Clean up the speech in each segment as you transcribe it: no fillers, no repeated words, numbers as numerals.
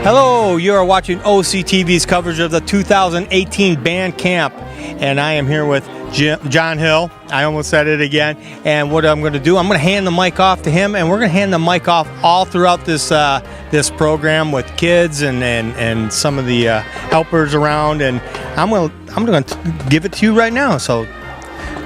Hello, you are watching OCTV's coverage of the 2018 band camp, and I am here with John Hill. I almost said it again. And what I'm going to do, I'm going to hand the mic off to him, and we're going to hand the mic off all throughout this this program with kids and some of the helpers around. And I'm going to give it to you right now. So,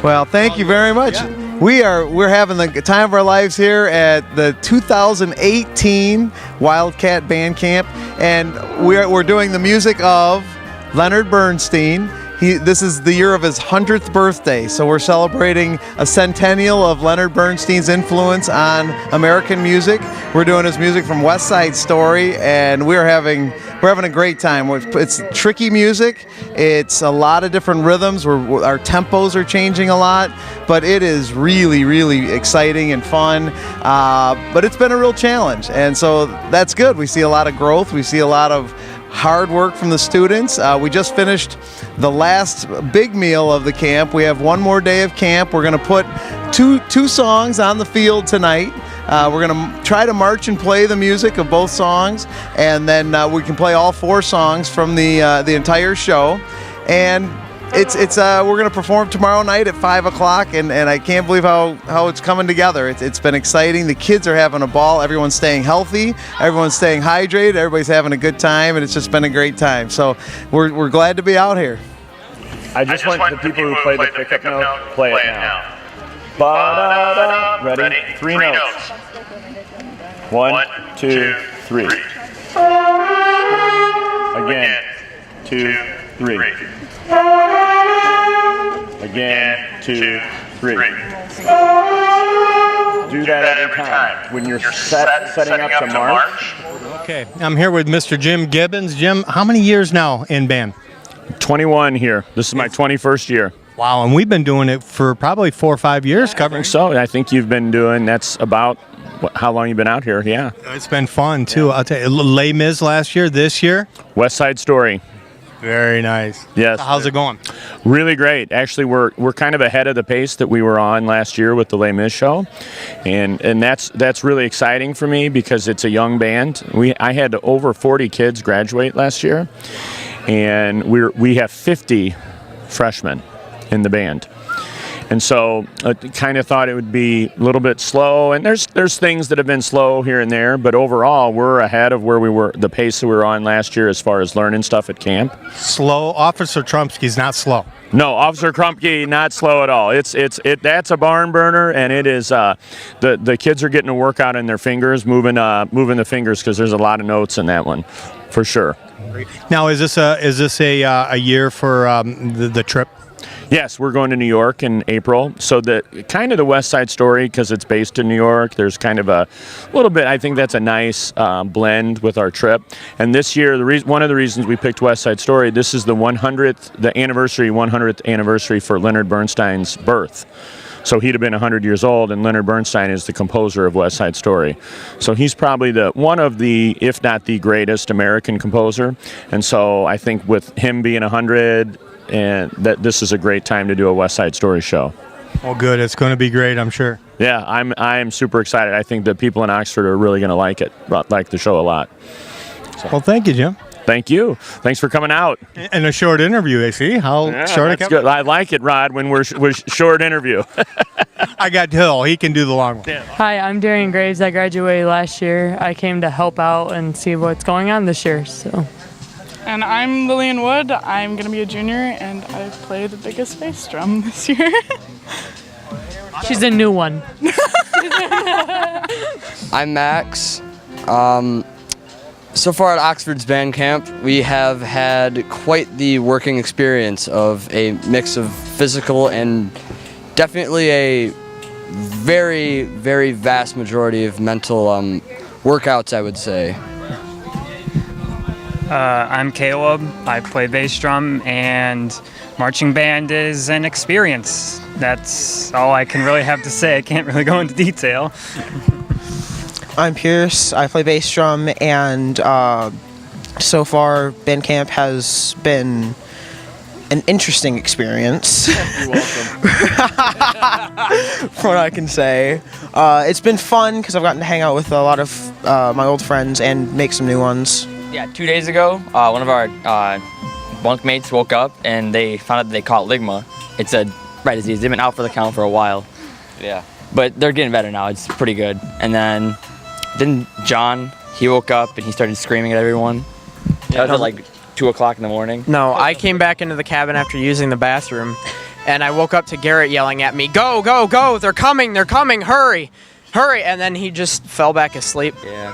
well, thank you very much. Yeah. We're having the time of our lives here at the 2018 Wildcat Band Camp, and we're doing the music of Leonard Bernstein. This is the year of his 100th birthday, so we're celebrating a centennial of Leonard Bernstein's influence on American music. We're doing his music from West Side Story, and we're having a great time. It's tricky music. It's a lot of different rhythms. Our tempos are changing a lot, but it is really, really exciting and fun. But it's been a real challenge, and so that's good. We see a lot of growth. We see a lot of hard work from the students. We just finished the last big meal of the camp. We have one more day of camp. We're going to put two songs on the field tonight. We're going to try to march and play the music of both songs, and then we can play all four songs from the entire show. And we're going to perform tomorrow night at 5 o'clock, and I can't believe how it's coming together. It's been exciting. The kids are having a ball. Everyone's staying healthy. Everyone's staying hydrated. Everybody's having a good time, and it's just been a great time. So we're glad to be out here. I just want the people who play the pickup note, play it now. Ba-da-da. Ready? Three notes. 1, 2, 3. Again. 2, 3. Again, 2, 3. Do that every time. When you're setting up to march. okay, I'm here with Mr. Jim Gibbons. Jim, how many years now in band? 21 here. This is my 21st year. Wow, and we've been doing it for probably 4 or 5 years covering. So I think you've been doing, that's about how long you've been out here, yeah. It's been fun, too. I'll tell you, Les Mis last year, this year. West Side Story. Very nice. Yes. So how's it going? Really great. Actually, we're kind of ahead of the pace that we were on last year with the Les Mis show, and that's really exciting for me because it's a young band. I had over 40 kids graduate last year, and we have 50 freshmen in the band. And so I kind of thought it would be a little bit slow, and there's things that have been slow here and there, but overall we're ahead of where we were, the pace that we were on last year as far as learning stuff at camp. Slow? Officer Trumpsky's not slow. No, Officer Crumpke, not slow at all. That's a barn burner, and it is the kids are getting a workout in their fingers, moving the fingers, because there's a lot of notes in that one, for sure. Now, is this a year for the trip? Yes, we're going to New York in April. So the kind of the West Side Story, because it's based in New York, there's kind of a little bit, I think that's a nice blend with our trip. And this year, one of the reasons we picked West Side Story, this is the 100th anniversary for Leonard Bernstein's birth. So he'd have been 100 years old, and Leonard Bernstein is the composer of West Side Story. So he's probably one of the, if not the greatest American composer. And so I think with him being 100, and that this is a great time to do a West Side Story show. Well, good. It's going to be great, I'm sure. Yeah, I'm super excited. I think the people in Oxford are really going to like the show a lot. So. Well, thank you, Jim. Thank you. Thanks for coming out. And a short interview, see how short it kept? Good. I like it, Rod, when we're short interview. I got Hill. He can do the long one. Yeah. Hi, I'm Darian Graves. I graduated last year. I came to help out and see what's going on this year. So. And I'm Lillian Wood. I'm going to be a junior, and I play the biggest bass drum this year. She's a new one. I'm Max. So far at Oxford's band camp, we have had quite the working experience of a mix of physical and definitely a very, very vast majority of mental workouts, I would say. I'm Caleb. I play bass drum, and marching band is an experience. That's all I can really have to say. I can't really go into detail. I'm Pierce. I play bass drum, and so far band camp has been an interesting experience. You're welcome. From what I can say. It's been fun because I've gotten to hang out with a lot of my old friends and make some new ones. Yeah, 2 days ago, one of our bunkmates woke up and they found out that they caught ligma. It's a Wright disease. They've been out for the count for a while. Yeah. But they're getting better now. It's pretty good. And then John, he woke up and he started screaming at everyone. That was at like 2 o'clock in the morning. No, I came back into the cabin after using the bathroom, and I woke up to Garrett yelling at me, "Go, go, go! They're coming! They're coming! Hurry, hurry!" And then he just fell back asleep. Yeah.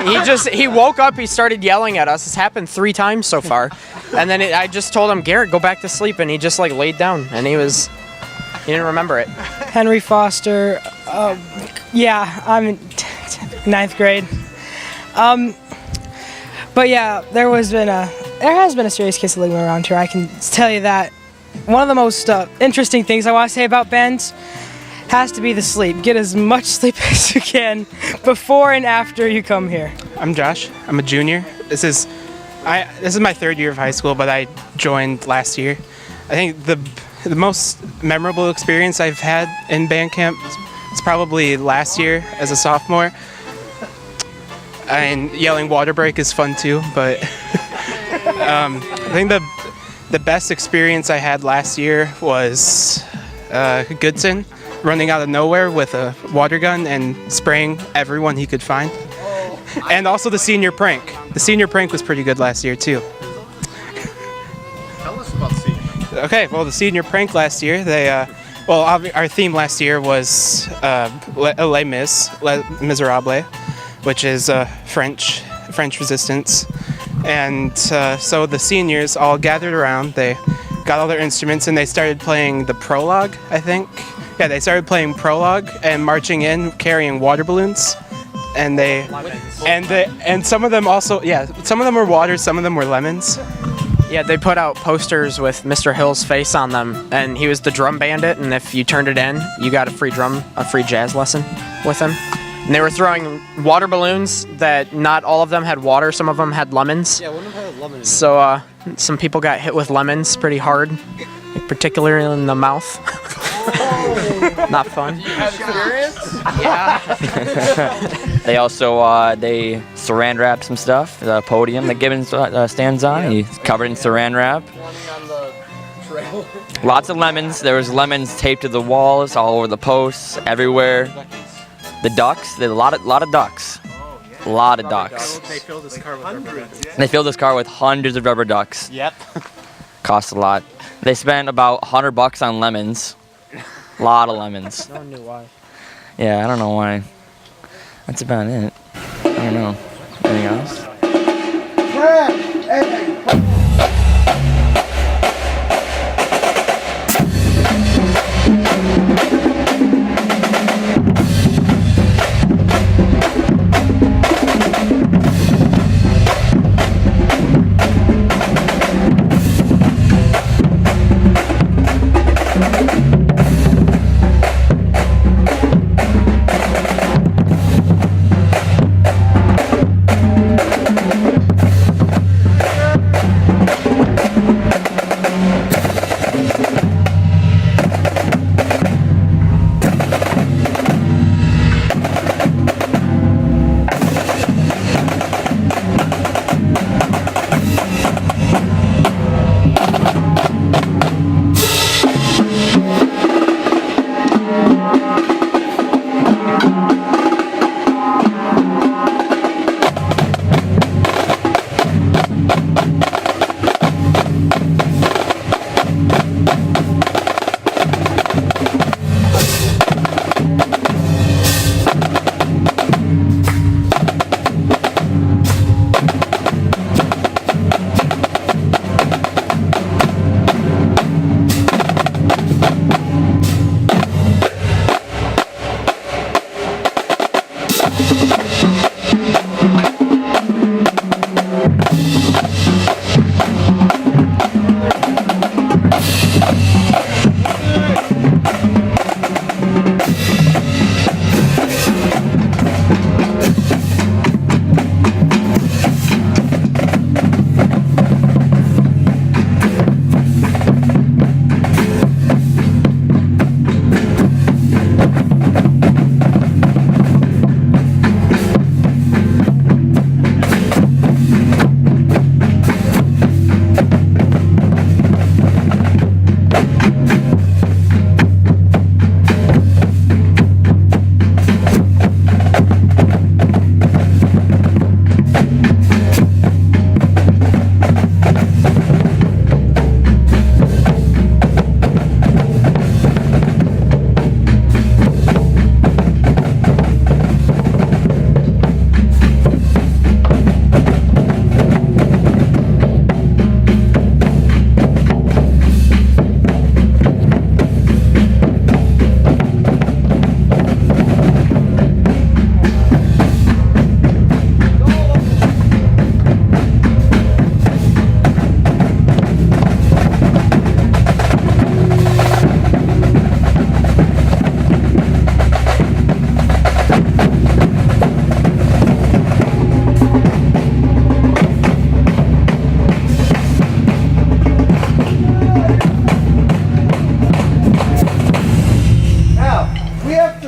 He did. He woke up. He started yelling at us. It's happened 3 times so far, and then I just told him, "Garrett, go back to sleep," and he just like laid down, and he didn't remember it. Henry Foster. Yeah, I'm in 9th grade. But yeah, there has been a serious case of ligma around here. I can tell you that. One of the most interesting things I want to say about bands has to be the sleep. Get as much sleep as you can before and after you come here. I'm Josh. I'm a junior. This is my 3rd year of high school, but I joined last year. I think the most memorable experience I've had in band camp is probably last year as a sophomore. And yelling water break is fun too, but I think the best experience I had last year was Goodson running out of nowhere with a water gun and spraying everyone he could find. And also the senior prank. The senior prank was pretty good last year too. Tell us about senior. Okay, well the senior prank last year, our theme last year was Les Miserables, which is French resistance. And so the seniors all gathered around, they got all their instruments and they started playing the prologue, I think. Yeah, they started playing prologue and marching in carrying water balloons. And some of them also, some of them were water, some of them were lemons. Yeah, they put out posters with Mr. Hill's face on them, and he was the drum bandit, and if you turned it in, you got a free jazz lesson with him. And they were throwing water balloons that not all of them had water, some of them had lemons. Yeah, one of them had lemons. So some people got hit with lemons pretty hard, particularly in the mouth. Not fun. Do you have experience? Yeah. They also they saran wrapped some stuff. The podium that Gibbons stands on, he's covered in saran wrap. Lots of lemons. There was lemons taped to the walls, all over the posts, everywhere. The ducks. There's a lot of ducks. A lot of ducks. They filled this car with hundreds. They filled this car with hundreds of rubber ducks. Yep. Cost a lot. They spent about $100 on lemons. A lot of lemons. No one knew why. Yeah, I don't know why. That's about it. I don't know. Anything else?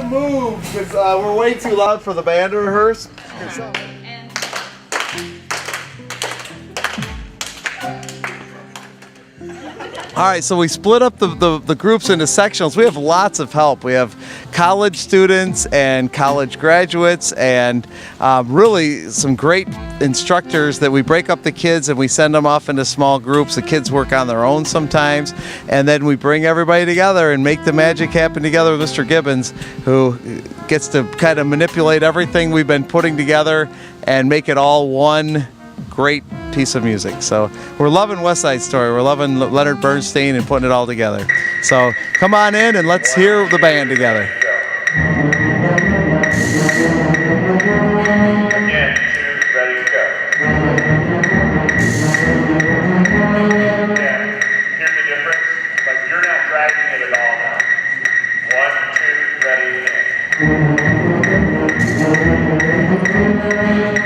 to move because we're way too loud for the band to rehearse. All right, so we split up the groups into sectionals. We have lots of help. We have college students and college graduates and really some great instructors that we break up the kids and we send them off into small groups. The kids work on their own sometimes, and then we bring everybody together and make the magic happen together with Mr. Gibbons, who gets to kind of manipulate everything we've been putting together and make it all one great piece of music. So we're loving West Side Story. We're loving Leonard Bernstein and putting it all together. So come on in and let's hear the band together. Again, 2, ready, go. Yeah, here's the difference. Like, you're not dragging it at all now. 1, 2, ready, and.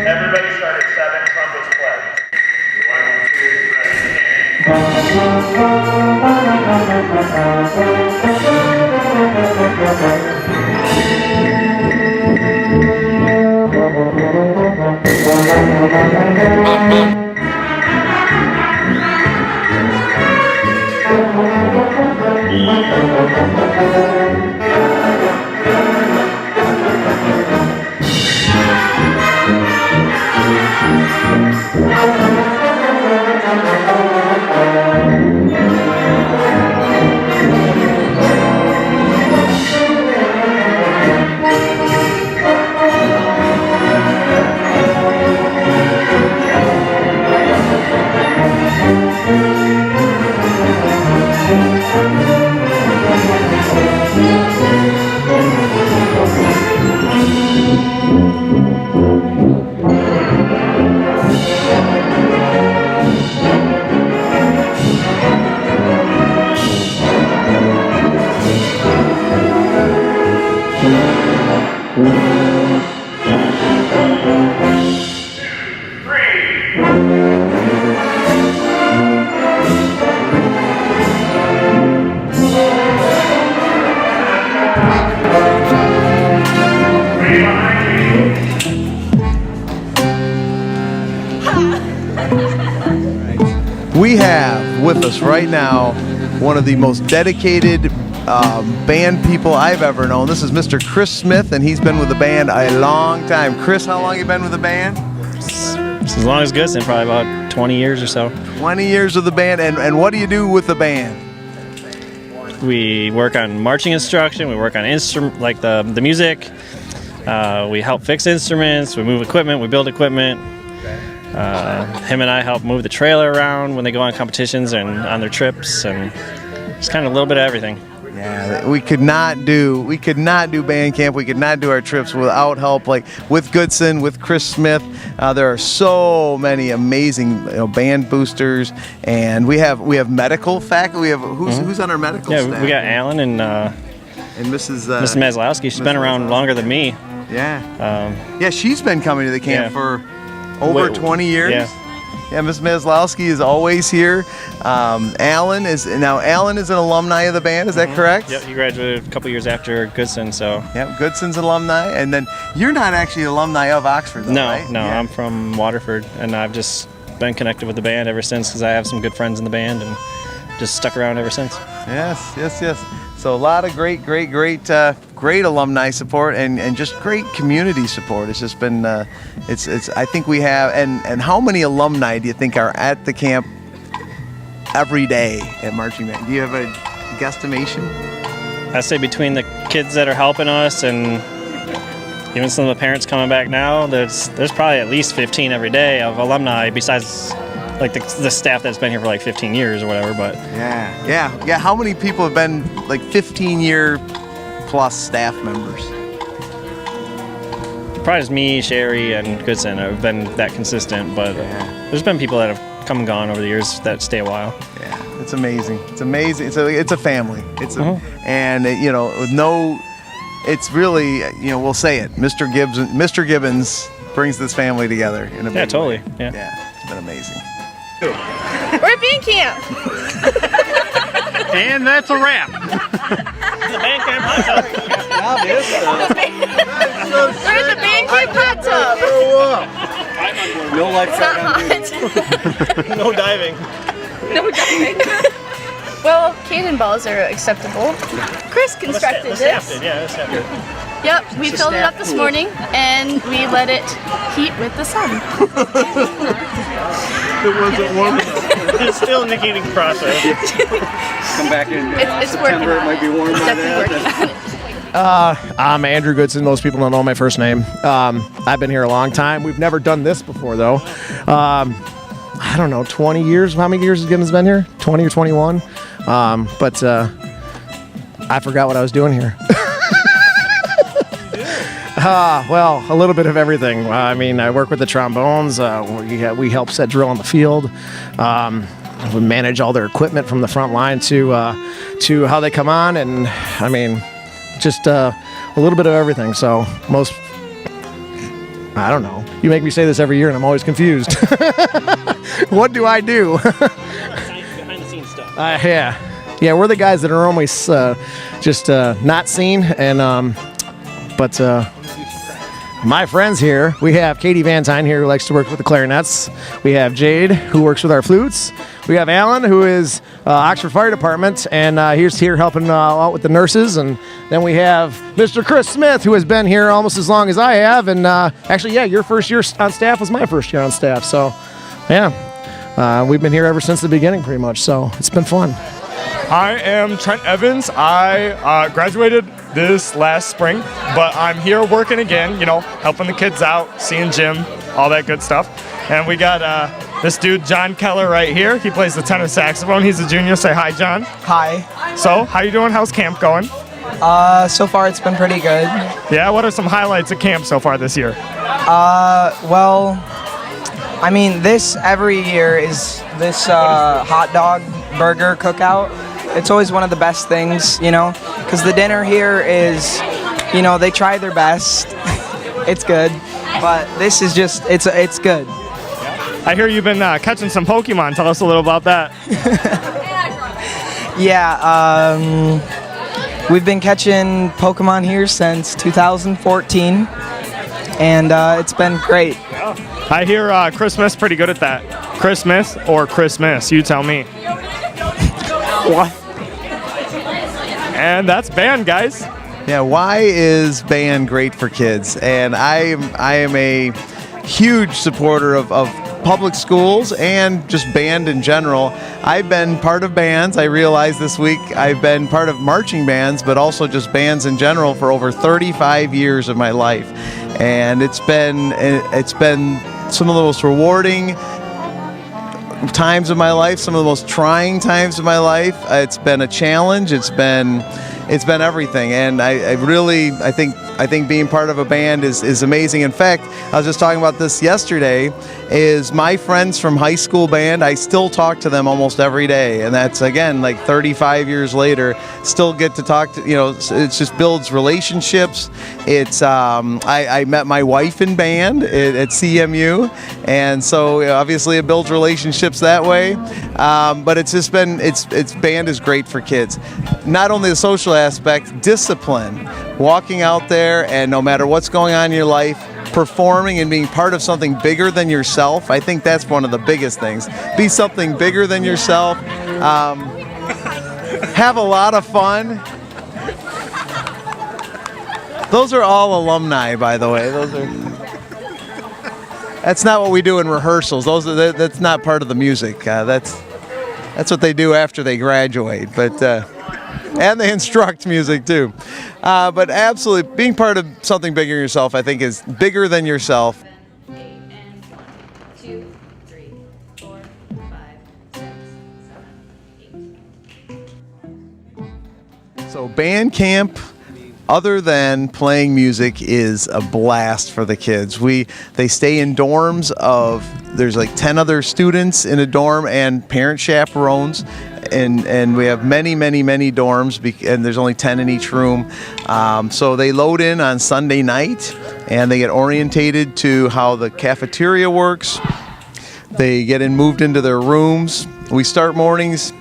Everybody start at 7, trumpets play. 1, 2, We have with us right now one of the most dedicated band people I've ever known. This is Mr. Chris Smith, and he's been with the band a long time. Chris, how long have you been with the band? As long as Goodson, probably about 20 years or so. 20 years with the band, and what do you do with the band? We work on marching instruction, we work on like the music, we help fix instruments, we move equipment, we build equipment. Him and I help move the trailer around when they go on competitions and on their trips, and just kind of a little bit of everything. Yeah, we could not do band camp. We could not do our trips without help, like with Goodson, with Chris Smith. There are so many amazing band boosters, and we have medical faculty. We have who's on our medical staff? Yeah, we got Alan and Mrs. Maslowski. She's been around longer than me. Yeah. Yeah, she's been coming to the camp for over 20 years. Yeah, Ms. Maslowski is always here. Alan is an alumni of the band. Is that correct? Yep, he graduated a couple years after Goodson. So. Yep, Goodson's alumni, and then you're not actually alumni of Oxford, though, right? No, I'm from Waterford, and I've just been connected with the band ever since because I have some good friends in the band, and just stuck around ever since. Yes. So a lot of great alumni support and just great community support. It's just been, I think we have, and how many alumni do you think are at the camp every day at Marching Band? Do you have a guesstimation? I say between the kids that are helping us and even some of the parents coming back now, there's probably at least 15 every day of alumni besides like the staff that's been here for like 15 years or whatever. But yeah. How many people have been like 15-year plus staff members? Probably just me, Sherry, and Goodson have been that consistent. But there's been people that have come and gone over the years that stay a while. Yeah, it's amazing. It's a family. And it's really we'll say it. Mr. Gibbons brings this family together in a big totally. way. Yeah, it's been amazing. We're at band camp. And that's a wrap. The band camp. No lifeguard on duty. No diving. No diving. Well, cannonballs are acceptable. Chris constructed this. Yeah, that's happened. Yep, we filled it up this morning and we let it heat with the sun. It wasn't warm enough. It's still in the heating process. Come back in September, it might be warm by then. I'm Andrew Goodson. Most people don't know my first name. I've been here a long time. We've never done this before, though. I don't know, 20 years. How many years has Gibbons been here? 20 or 21? But I forgot what I was doing here. Well, a little bit of everything. I mean, I work with the trombones. We help set drill on the field. We manage all their equipment from the front line to how they come on, and I mean, just a little bit of everything. So I don't know. You make me say this every year, and I'm always confused. What do I do? Behind the scenes stuff. Yeah, we're the guys that are always just not seen, and but. My friends here, we have Katie Van Tine here who likes to work with the clarinets. We have Jade who works with our flutes. We have Alan who is Oxford Fire Department and he's here helping out with the nurses. And then we have Mr. Chris Smith who has been here almost as long as I have. And actually, yeah, your first year on staff was my first year on staff. So, yeah, we've been here ever since the beginning pretty much. So it's been fun. I am Trent Evans. I graduated this last spring, but I'm here working again, helping the kids out, seeing Jim, all that good stuff. And we got this dude, John Keller, right here. He plays the tenor saxophone. He's a junior. Say hi, John. Hi. So, how you doing? How's camp going? So far it's been pretty good. Yeah, what are some highlights of camp so far this year? Well, I mean, this every year is this hot dog burger cookout. It's always one of the best things, because the dinner here is, they try their best. It's good, but this is just, it's good. I hear you've been catching some Pokemon. Tell us a little about that. Yeah, we've been catching Pokemon here since 2014, and it's been great. I hear Christmas pretty good at that. Christmas or Christmas, you tell me. What? And that's band, guys. Yeah, why is band great for kids? And I am a huge supporter of public schools and just band in general. I've been part of bands. I realized this week I've been part of marching bands, but also just bands in general for over 35 years of my life. And it's been some of the most rewarding times of my life, some of the most trying times of my life. It's been a challenge. It's been everything, and I think being part of a band is amazing. In fact, I was just talking about this yesterday. Is my friends from high school band? I still talk to them almost every day, and that's again like 35 years later. Still get to talk to it just builds relationships. It's I met my wife in band at CMU, and so obviously it builds relationships that way. But it's just been it's band is great for kids. Not only the social aspect, discipline, walking out there and no matter what's going on in your life, performing and being part of something bigger than yourself. I think that's one of the biggest things. Be something bigger than yourself. Have a lot of fun. Those are all alumni, by the way. That's not what we do in rehearsals. That's not part of the music. That's what they do after they graduate. But and they instruct music too. But absolutely, being part of something bigger than yourself, I think, is bigger than yourself. 8 and 1, 2, 3, 4, 5, 6, 7, 8. So band camp, other than playing music, is a blast for the kids. They stay in dorms there's like 10 other students in a dorm and parent chaperones. And we have many dorms, and there's only 10 in each room. So they load in on Sunday night, and they get orientated to how the cafeteria works. They get moved into their rooms. We start mornings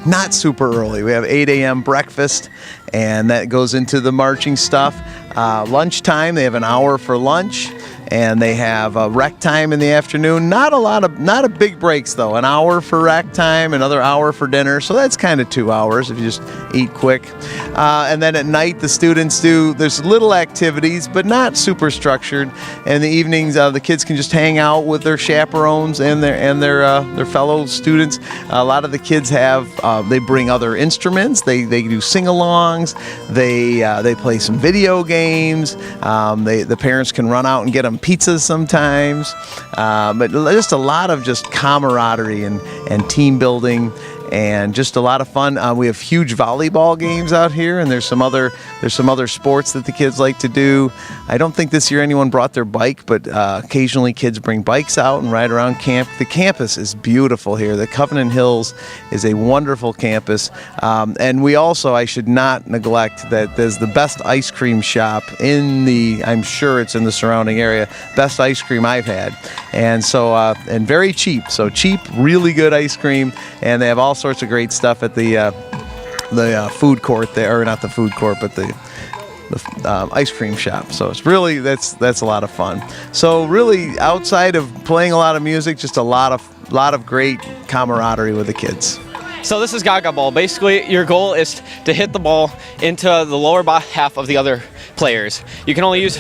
not super early. We have 8 a.m. breakfast, and that goes into the marching stuff. Lunchtime, they have an hour for lunch. and they have rec time in the afternoon. Not a big breaks though. An hour for rec time, another hour for dinner. So that's kind of 2 hours if you just eat quick. And then at night, the students there's little activities, but not super structured. And in the evenings, the kids can just hang out with their chaperones and their fellow students. A lot of the kids they bring other instruments. They do sing-alongs. They play some video games. The parents can run out and get them pizzas sometimes. But just a lot of just camaraderie and team building. And just a lot of fun. We have huge volleyball games out here, and there's some other sports that the kids like to do. I don't think this year anyone brought their bike, but occasionally kids bring bikes out and ride around camp. The campus is beautiful here. The Covenant Hills is a wonderful campus, and we also, I should not neglect that there's the best ice cream shop I'm sure it's in the surrounding area, best ice cream I've had, and so and very cheap. So cheap, really good ice cream, and they have all sorts of great stuff at the food court there, or not the food court, but the ice cream shop. So it's really that's a lot of fun. So really, outside of playing a lot of music, just a lot of great camaraderie with the kids. So this is Gaga Ball. Basically, your goal is to hit the ball into the lower half of the other players. You can only use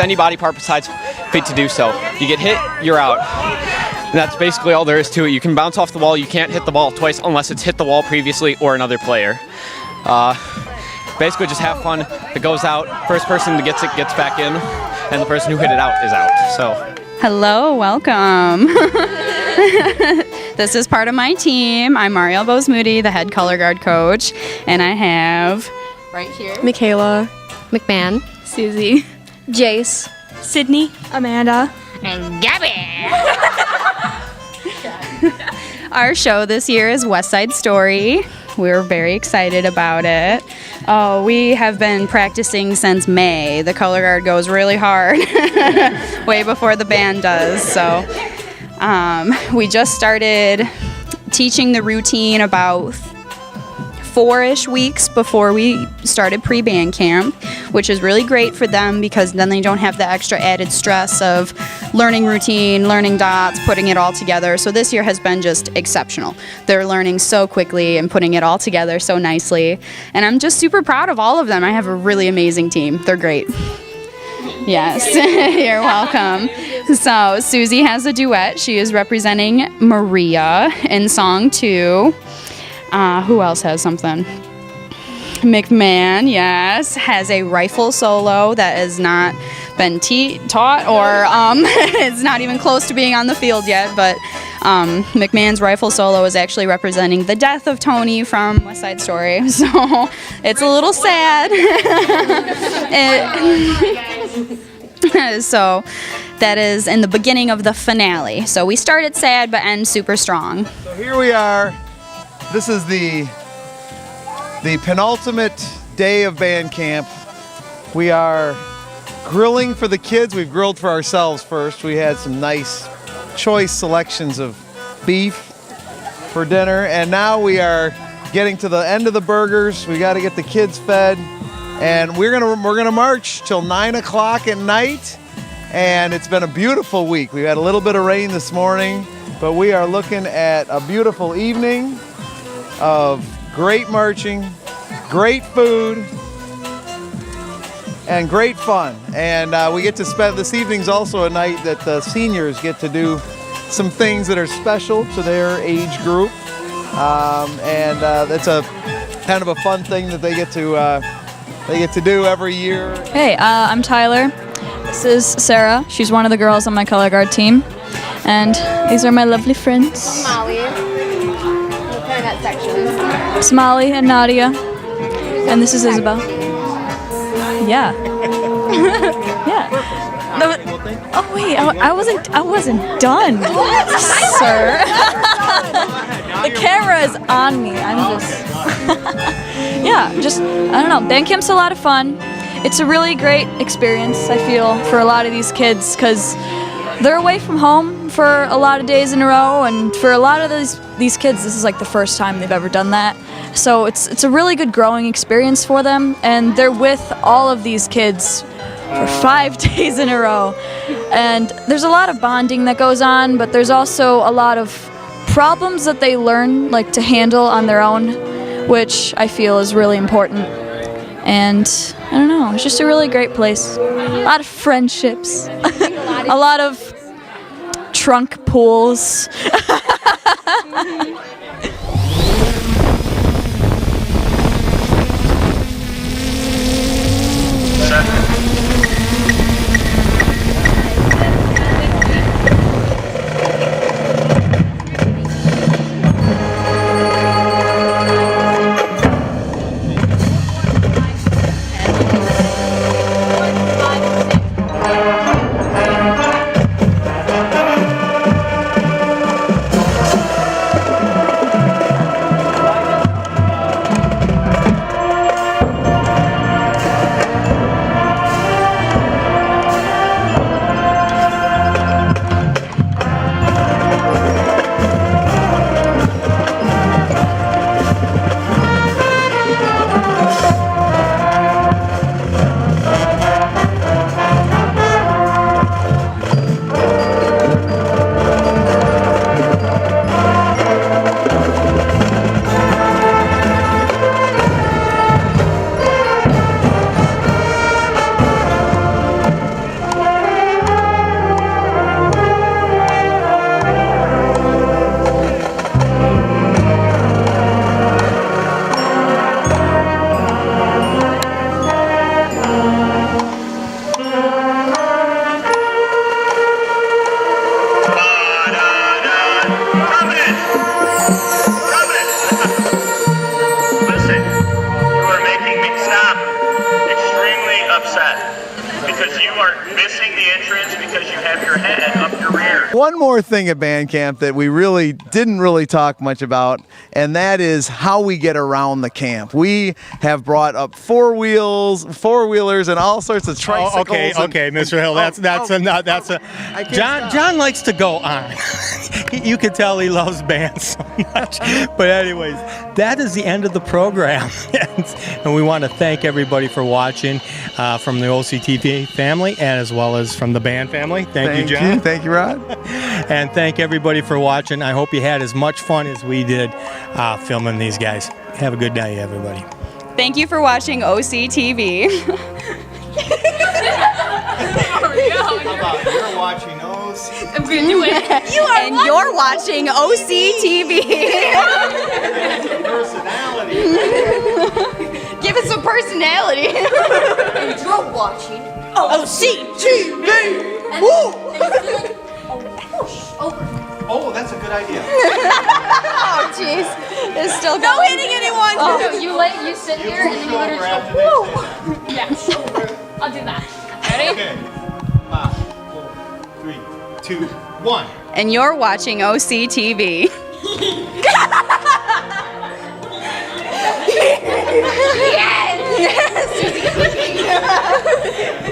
any body part besides feet to do so. You get hit, you're out. And that's basically all there is to it. You can bounce off the wall. You can't hit the ball twice unless it's hit the wall previously or another player. Basically, just have fun. It goes out. First person that gets it gets back in, and the person who hit it out is out. So. Hello, welcome. This is part of my team. I'm Marielle Bose-Moody, the head color guard coach, and I have right here Michaela, McMahon, Susie, Jace, Sydney, Amanda, and Gabby. Our show this year is West Side Story. We're very excited about it. We have been practicing since May. The color guard goes really hard, way before the band does. So we just started teaching the routine about 4-ish weeks before we started pre-band camp, which is really great for them because then they don't have the extra added stress of learning routine, learning dots, putting it all together. So this year has been just exceptional. They're learning so quickly and putting it all together so nicely. And I'm just super proud of all of them. I have a really amazing team. They're great. Yes, you're welcome. So Susie has a duet. She is representing Maria in song 2. Who else has something? McMahon, yes, has a rifle solo that has not been taught or it's not even close to being on the field yet, but McMahon's rifle solo is actually representing the death of Tony from West Side Story, so it's a little sad. So that is in the beginning of the finale. So we started sad but end super strong. So here we are. This is the penultimate day of band camp. We are grilling for the kids. We've grilled for ourselves first. We had some nice choice selections of beef for dinner, and now we are getting to the end of the burgers. We got to get the kids fed, and we're gonna march till 9 o'clock at night. And it's been a beautiful week. We had a little bit of rain this morning, but we are looking at a beautiful evening of great marching, great food, and great fun. And we get to spend this evening's also a night that the seniors get to do some things that are special to their age group. And that's a kind of a fun thing that they get to do every year. Hey, I'm Tyler. This is Sarah. She's one of the girls on my color guard team. And these are my lovely friends. Molly. That section. Smalley and Nadia. And this is Isabel. Yeah. Yeah. Oh wait, I wasn't done, sir. The camera is on me. I'm just I don't know. Band camp's a lot of fun. It's a really great experience, I feel, for a lot of these kids because they're away from home for a lot of days in a row, and for a lot of these kids, this is like the first time they've ever done that. So it's a really good growing experience for them, and they're with all of these kids for 5 days in a row. And there's a lot of bonding that goes on, but there's also a lot of problems that they learn like to handle on their own, which I feel is really important. And I don't know, it's just a really great place. A lot of friendships, a lot of trunk pools. One more thing at band camp that we didn't really talk much about, and that is how we get around the camp. We have brought up four-wheelers, and all sorts of tricycles. Okay, Mr. Hill, that's a. John likes to go on. You can tell he loves bands so much. But anyways, that is the end of the program, and we want to thank everybody for watching from the OCTV family and as well as from the band family. Thank you, John. Thank you, Rod. And thank everybody for watching. I hope you had as much fun as we did filming these guys. Have a good day, everybody. Thank you for watching OCTV. You're watching OCTV. I'm gonna do it. You're watching OCTV. Personality. Give it some personality. And you're watching OCTV. Woo! Oh, that's a good idea. Oh, jeez. It's still No going. hitting anyone. Oh. No, you sit here and then you literally just go, woo. Yes. I'll do that. Ready? Okay. 5, 4, 3, 2, 1. And you're watching OCTV. Yes! Yes!